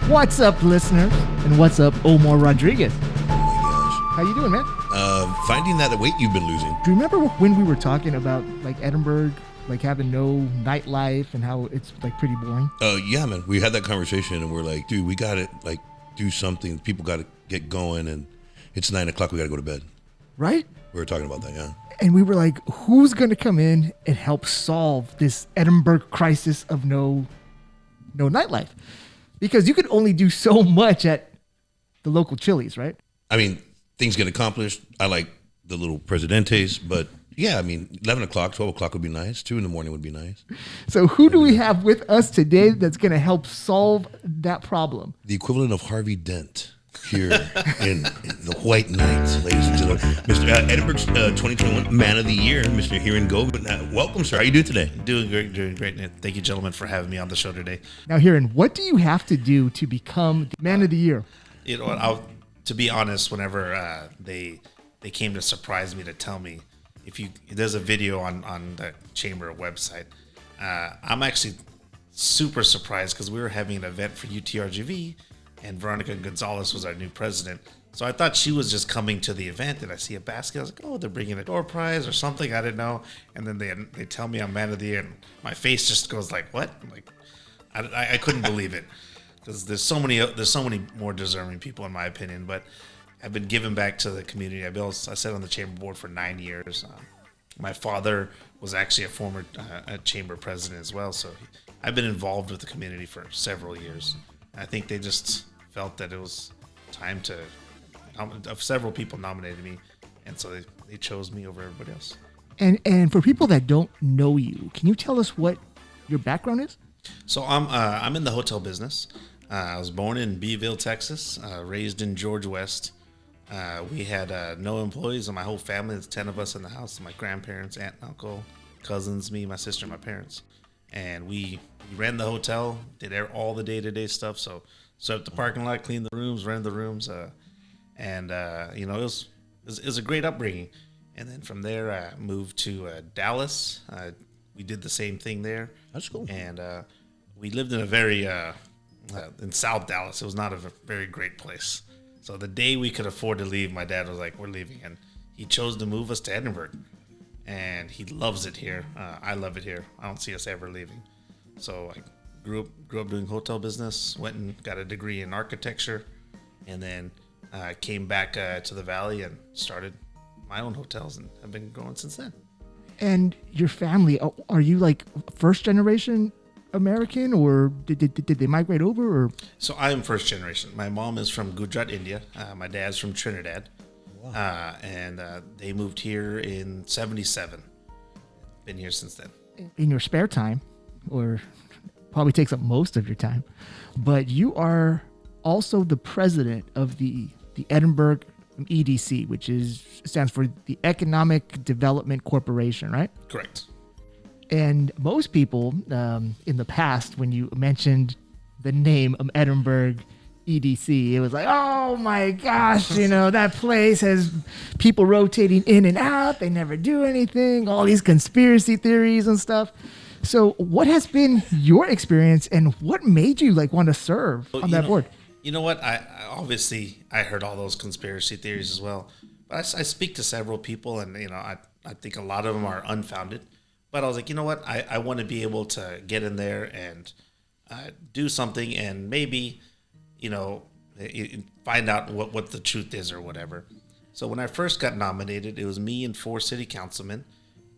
What's up, listeners? And what's up, Omar Rodriguez? Oh my How you doing, man? gosh. Finding that weight you've been losing. Do you remember when we were talking about like Edinburg, like having no nightlife and how it's like pretty boring? Yeah, man. We had that conversation and we're like, dude, we got to like do something. People got to get going and it's 9 o'clock. We got to go to bed. Right? We were talking about that, yeah. And we were like, who's going to come in and help solve this Edinburgh crisis of no nightlife? Because you could only do so much at the local Chili's, right? I mean, things get accomplished. I like the little Presidentes, but yeah, I mean, 11 o'clock, 12 o'clock would be nice. 2 in the morning would be nice. So who do we have with us today that's going to help solve that problem? The equivalent of Harvey Dent here in the White Knight, ladies and gentlemen. Mr. Edinburgh's 2021 Man of the Year, Mr. Hiren Govind. Welcome, sir. How you doing today? Doing great. And thank you, gentlemen, for having me on the show today. Now, Hiren, what do you have to do to become the Man of the Year? You know, to be honest, whenever they came to surprise me to tell me, there's a video on the Chamber website, I'm actually super surprised because we were having an event for UTRGV, and Veronica Gonzalez was our new president. So I thought she was just coming to the event, and I see a basket. I was like, oh, they're bringing a door prize or something. I didn't know. And then they tell me I'm Man of the Year, and my face just goes like, what? Like, I couldn't believe it. Because there's so many more deserving people, in my opinion. But I've been giving back to the community. I sat on the chamber board for 9 years. My father was actually a former chamber president as well. So I've been involved with the community for several years. I think they just felt that it was time to. Several people nominated me, and so they chose me over everybody else. And for people that don't know you, can you tell us what your background is? So I'm in the hotel business. I was born in Beeville, Texas, raised in George West. We had no employees in my whole family. There's 10 of us in the house. My grandparents, aunt, uncle, cousins, me, my sister, and my parents. And we ran the hotel, did all the day-to-day stuff. So swept the parking lot, cleaned the rooms, ran the rooms. It was a great upbringing. And then from there, I moved to Dallas. We did the same thing there. That's cool. And we lived in a very in South Dallas. It was not a very great place. So the day we could afford to leave, my dad was like, "We're leaving," and he chose to move us to Edinburgh. And he loves it here. I love it here. I don't see us ever leaving. So I grew up doing hotel business. Went and got a degree in architecture, and then came back to the Valley and started my own hotels, and have been growing since then. And your family, are you like first generation American, or did they migrate over? Or So I am first generation. My mom is from Gujarat, India. My dad's from Trinidad. Wow. And they moved here in 1977. Been here since then. in your spare time, or probably takes up most of your time, but you are also the president of the Edinburgh EDC, which stands for the Economic Development Corporation, right? Correct. And most people in the past, when you mentioned the name of Edinburgh EDC, it was like, oh my gosh, that place has people rotating in and out. They never do anything, all these conspiracy theories and stuff. So what has been your experience, and what made you want to serve on that board? You know what? I obviously heard all those conspiracy theories as well. But I speak to several people, and I think a lot of them are unfounded. But I was like, you know what? I want to be able to get in there and do something, and maybe, find out what the truth is or whatever. So when I first got nominated, it was me and 4 city councilmen,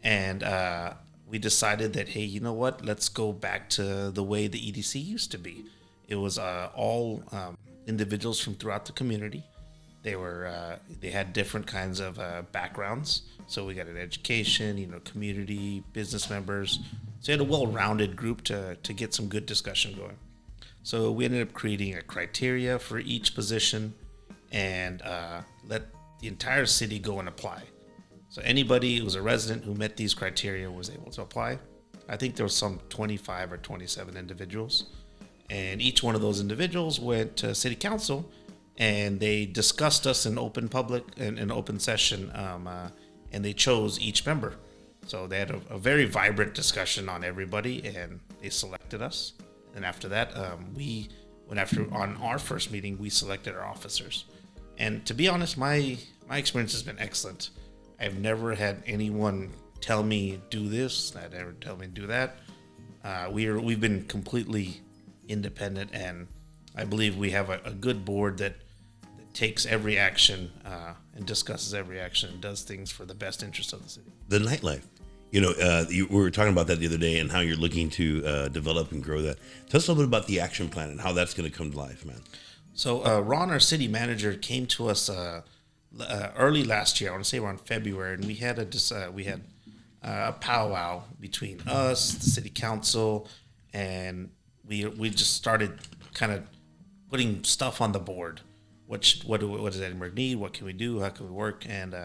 and we decided that, hey, you know what? Let's go back to the way the EDC used to be. It was all individuals from throughout the community. They had different kinds of backgrounds. So we got an education, community, business members. So we had a well-rounded group to get some good discussion going. So we ended up creating a criteria for each position and let the entire city go and apply. So anybody who was a resident who met these criteria was able to apply. I think there was some 25 or 27 individuals. And each one of those individuals went to city council, and they discussed us in open public and in open session, and they chose each member. So they had a very vibrant discussion on everybody, and they selected us. And after that, we on our first meeting, we selected our officers. And to be honest, my experience has been excellent. I've never had anyone tell me do this, not ever tell me do that. We've been completely independent, and I believe we have a good board that takes every action and discusses every action and does things for the best interest of the city. The nightlife. We were talking about that the other day and how you're looking to develop and grow that. Tell us a little bit about the action plan and how that's going to come to life, man. So Ron, our city manager, came to us early last year. I want to say around February, and we had a powwow between us, the city council, and we just started kind of putting stuff on the board. What does Edinburg need? What can we do? How can we work? And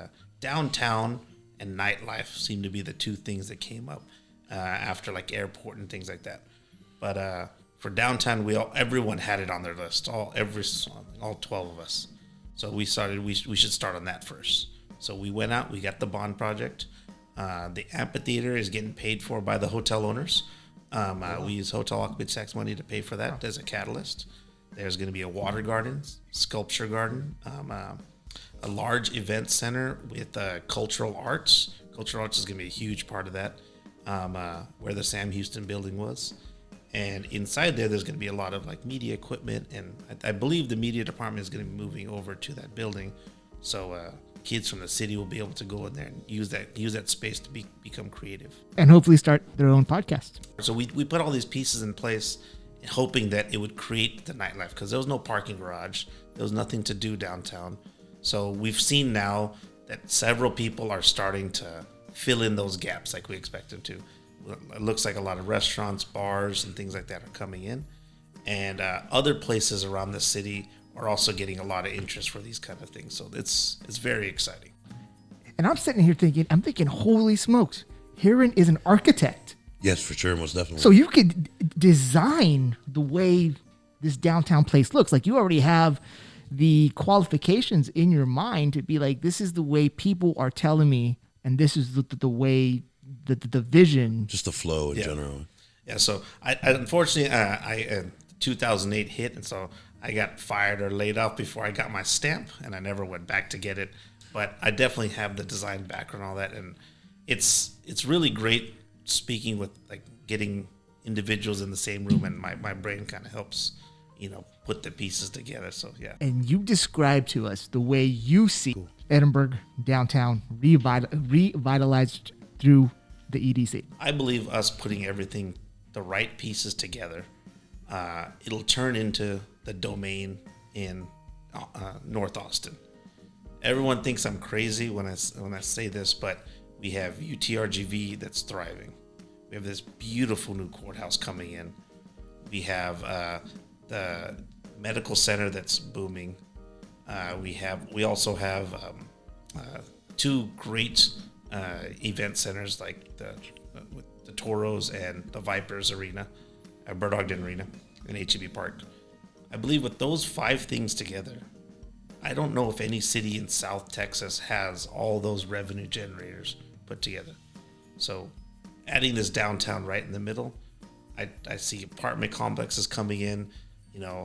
downtown and nightlife seem to be the two things that came up after like airport and things like that. But for downtown, everyone had it on their list, all 12 of us. So we should start on that first. So we went out, we got the bond project. The amphitheater is getting paid for by the hotel owners. We use hotel occupancy tax money to pay for that as a catalyst. There's going to be a water garden, sculpture garden, a large event center with cultural arts. Cultural arts is going to be a huge part of that, where the Sam Houston building was. And inside there's going to be a lot of like media equipment. And I believe the media department is going to be moving over to that building. So kids from the city will be able to go in there and use that space to become creative. And hopefully start their own podcast. So we put all these pieces in place, hoping that it would create the nightlife, because there was no parking garage. There was nothing to do downtown. So we've seen now that several people are starting to fill in those gaps like we expect them to. It looks like a lot of restaurants, bars, and things like that are coming in. And other places around the city are also getting a lot of interest for these kind of things. So it's very exciting. And I'm sitting here thinking, holy smokes, Hiren is an architect. Yes, for sure, most definitely. So you could design the way this downtown place looks. Like you already have the qualifications in your mind to be like, this is the way people are telling me, and this is the way, the vision. Just the flow in general. Yeah, so I unfortunately, 2008 hit, and so I got fired or laid off before I got my stamp, and I never went back to get it. But I definitely have the design background and all that, and it's really great speaking with like getting individuals in the same room, and my brain kind of helps put the pieces together. So yeah. And you describe to us the way you see Edinburg downtown revitalized through the EDC. I believe us putting the right pieces together, it'll turn into the Domain in North Austin. Everyone thinks I'm crazy when I say this, but we have UTRGV that's thriving. We have this beautiful new courthouse coming in. We have the medical center that's booming. We also have two great event centers like with the Toros and the Vipers Arena, Bird Ogden Arena, and HEB Park. I believe with those 5 things together, I don't know if any city in South Texas has all those revenue generators put together. So adding this downtown right in the middle, I see apartment complexes coming in,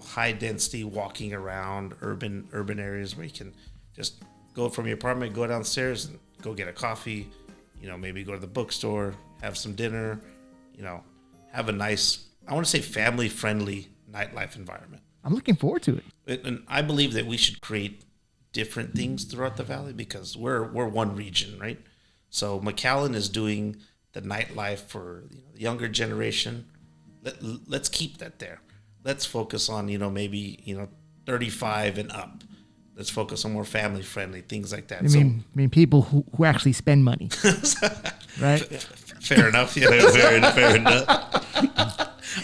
high density walking around urban areas where you can just go from your apartment, go downstairs and go get a coffee, maybe go to the bookstore, have some dinner, have a nice, I want to say family friendly nightlife environment. I'm looking forward to it. And I believe that we should create different things throughout the valley because we're one region, right? So McAllen is doing the nightlife for the younger generation. Let's keep that there. Let's focus on maybe 35 and up. Let's focus on more family friendly things like that. I mean people who actually spend money, right? Fair enough. Yeah, fair enough.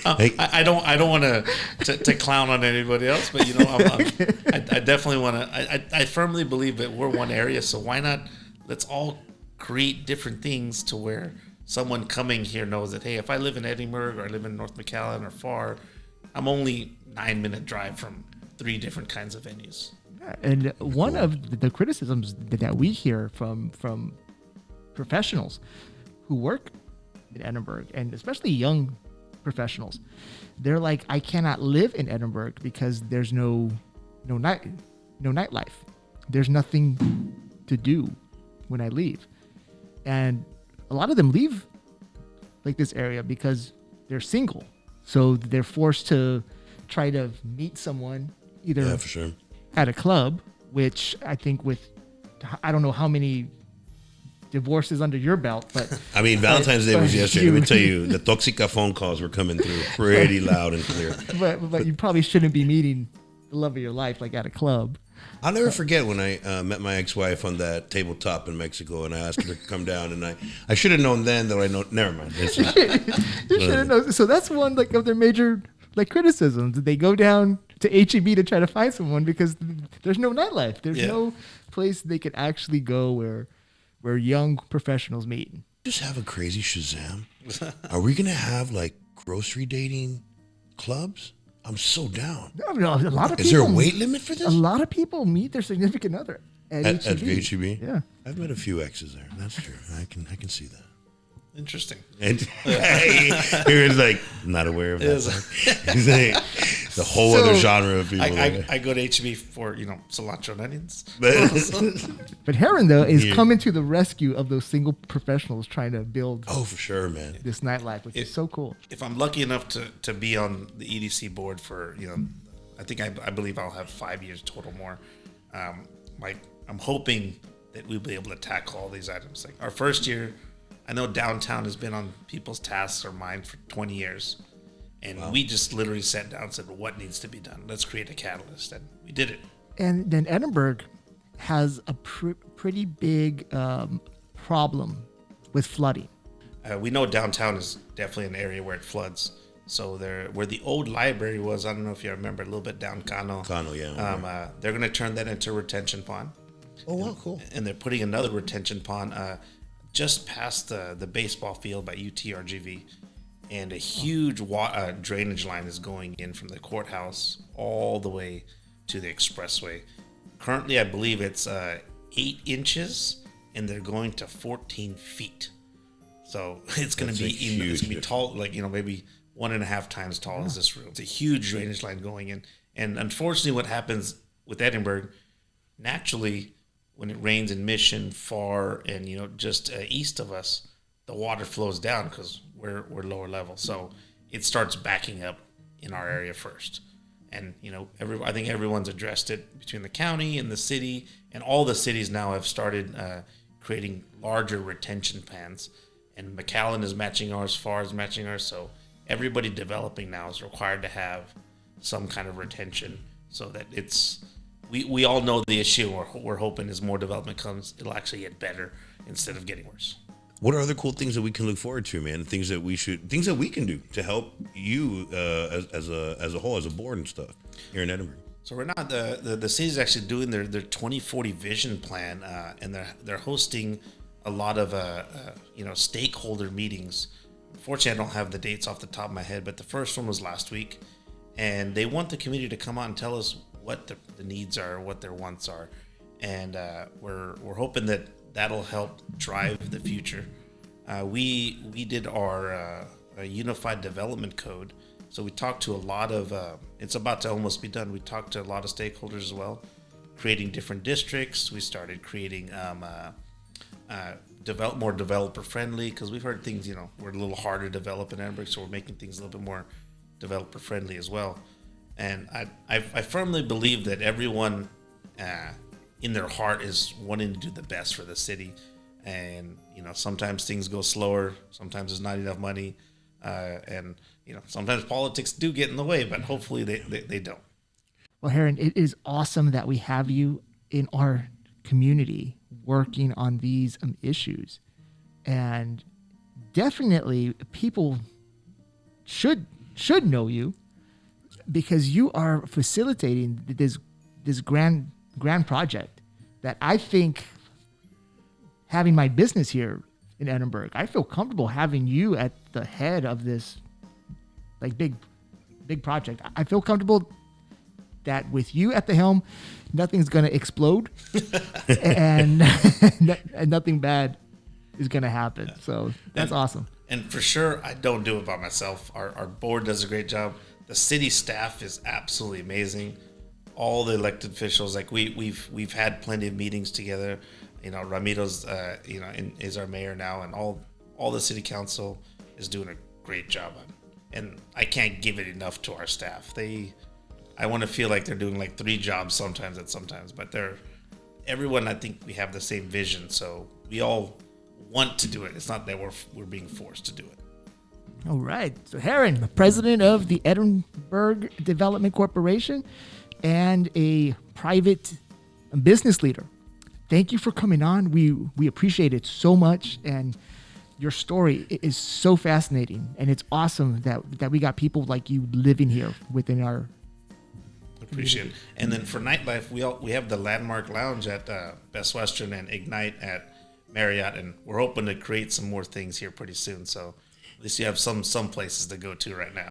I don't want to clown on anybody else, but I definitely want to. I firmly believe that we're one area, so why not? Let's all create different things to where someone coming here knows that, hey, if I live in Edinburg or I live in North McAllen or far, I'm only 9-minute drive from 3 different kinds of venues. And one of the criticisms that we hear from professionals who work in Edinburg, and especially young professionals. They're like, I cannot live in Edinburgh because there's no nightlife. There's nothing to do when I leave. And a lot of them leave like this area because they're single. So they're forced to try to meet someone either for sure. at a club, which I think I don't know how many divorces under your belt, but I mean, Valentine's Day was yesterday. Let me tell you, the toxica phone calls were coming through pretty loud and clear. But you probably shouldn't be meeting the love of your life like at a club. I'll never forget when I met my ex-wife on that tabletop in Mexico, and I asked her to come down, and I should have known then that I know. Never mind. You should have known. So that's one like of their major like criticisms. They go down to HEB to try to find someone because there's no nightlife. There's no place they could actually go where young professionals meet. Just have a crazy Shazam. Are we gonna have like grocery dating clubs? I'm so down. No, a lot of Is there a weight limit for this? A lot of people meet their significant other at HEB. Yeah, I've met a few exes there. That's true. I can see that. Interesting. And here's like not aware of that. He's like the whole other genre of people. I go to HEB for cilantro and onions. But Hiren though is coming to the rescue of those single professionals trying to build. Oh, for sure, man. This nightlife, which is so cool. If I'm lucky enough to be on the EDC board for I believe I'll have 5 years total more. I'm hoping that we'll be able to tackle all these items. Like our first year, I know downtown has been on people's tasks or mind for 20 years. And we just literally sat down and said, what needs to be done? Let's create a catalyst. And we did it. And then Edinburgh has a pretty big problem with flooding. We know downtown is definitely an area where it floods. So where the old library was, I don't know if you remember, a little bit down Cano. Yeah. They're going to turn that into a retention pond. Oh, wow, cool. And they're putting another retention pond just past the baseball field by UTRGV. And a huge drainage line is going in from the courthouse all the way to the expressway. Currently, I believe it's 8 inches, and they're going to 14 feet. So it's going to be it's going to be tall, like maybe 1.5 times tall as this room. It's a huge drainage line going in, and unfortunately, what happens with Edinburgh, naturally, when it rains in Mission, Far, and just east of us, the water flows down because we're lower level, so it starts backing up in our area first. And I think everyone's addressed it between the county and the city, and all the cities now have started creating larger retention ponds. And McAllen is matching ours, Far is matching ours, so everybody developing now is required to have some kind of retention, so that we all know the issue. We're hoping as more development comes, it'll actually get better instead of getting worse. What are other cool things that we can look forward to, man? Things that we can do to help you as a whole, as a board and stuff here in Edinburgh. So right now, the city's actually doing their 2040 vision plan, and they're hosting a lot of stakeholder meetings. Unfortunately, I don't have the dates off the top of my head, but the first one was last week, and they want the community to come out and tell us what the needs are, what their wants are, and we're hoping that'll help drive the future. We did our unified development code, so we talked to a lot of. It's about to almost be done. We talked to a lot of stakeholders as well, creating different districts. We started creating more developer friendly, because we've heard things we're a little harder to develop in Edinburgh, so we're making things a little bit more developer friendly as well. And I firmly believe that everyone in their heart is wanting to do the best for the city, and sometimes things go slower, sometimes there's not enough money, and sometimes politics do get in the way, but hopefully they don't. Well, Hiren, it is awesome that we have you in our community working on these issues, and definitely people should know you, because you are facilitating this grand project that I think, having my business here in Edinburgh, I feel comfortable having you at the head of this like big project. I feel comfortable that with you at the helm, nothing's going to explode and nothing bad is going to happen. So that's awesome. And for sure, I don't do it by myself. Our board does a great job. The city staff is absolutely amazing. All the elected officials, like we've had plenty of meetings together. You know, Ramiro's is our mayor now, and all the city council is doing a great job on. And I can't give it enough to our staff. I want to feel like they're doing like 3 jobs sometimes, but everyone. I think we have the same vision, so we all want to do it. It's not that we're being forced to do it. All right. So Hiren, president of the Edinburg Development Corporation and a private business leader. Thank you for coming on. We appreciate it so much, and your story is so fascinating, and it's awesome that we got people like you living here within our Appreciate it. And then for nightlife, we have the Landmark Lounge at Best Western and Ignite at Marriott, and we're hoping to create some more things here pretty soon. So at least you have some places to go to right now.